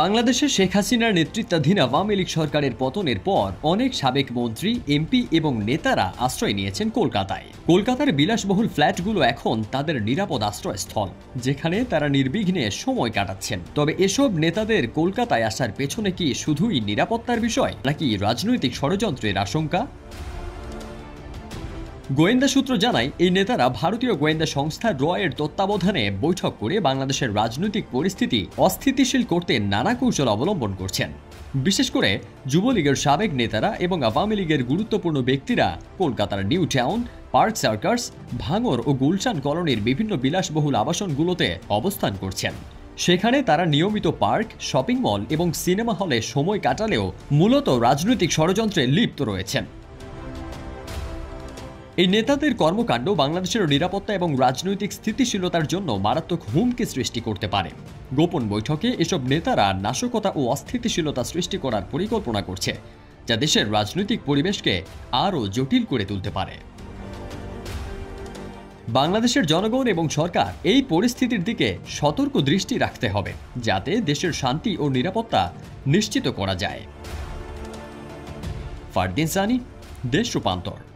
বাংলাদেশে শেখ হাসিনার নেতৃত্বাধীন আওয়ামী লীগ সরকারের পতনের পর অনেক সাবেক মন্ত্রী, এমপি এবং নেতারা আশ্রয় নিয়েছেন কলকাতায়। কলকাতার বিলাসবহুল ফ্ল্যাটগুলো এখন তাদের নিরাপদ আশ্রয়স্থল, যেখানে তারা নির্বিঘ্নে সময় কাটাচ্ছেন। তবে এসব নেতাদের কলকাতায় আসার পেছনে কি শুধুই নিরাপত্তার বিষয়, নাকি রাজনৈতিক ষড়যন্ত্রের আশঙ্কা? গোয়েন্দা সূত্র জানায়, এই নেতারা ভারতীয় গোয়েন্দা সংস্থা র-এর তত্ত্বাবধানে বৈঠক করে বাংলাদেশের রাজনৈতিক পরিস্থিতি অস্থিতিশীল করতে নানা কৌশল অবলম্বন করছেন। বিশেষ করে যুবলীগের সাবেক নেতারা এবং আওয়ামী লীগের গুরুত্বপূর্ণ ব্যক্তিরা কলকাতার নিউ টাউন, পার্ক সার্কাস, ভাঙর ও গুলশান কলোনির বিভিন্ন বিলাসবহুল আবাসনগুলোতে অবস্থান করছেন। সেখানে তারা নিয়মিত পার্ক, শপিং মল এবং সিনেমা হলে সময় কাটালেও মূলত রাজনৈতিক ষড়যন্ত্রে লিপ্ত রয়েছেন। এই নেতাদের কর্মকাণ্ড বাংলাদেশের নিরাপত্তা এবং রাজনৈতিক স্থিতিশীলতার জন্য মারাত্মক হুমকি সৃষ্টি করতে পারে। গোপন বৈঠকে এসব নেতারা নাশকতা ও অস্থিতিশীলতা সৃষ্টি করার পরিকল্পনা করছে, যা দেশের রাজনৈতিক পরিবেশকে আরও জটিল করে তুলতে পারে। বাংলাদেশের জনগণ এবং সরকার এই পরিস্থিতির দিকে সতর্ক দৃষ্টি রাখতে হবে, যাতে দেশের শান্তি ও নিরাপত্তা নিশ্চিত করা যায়। ফারদিন সানি, দেশ রূপান্তর।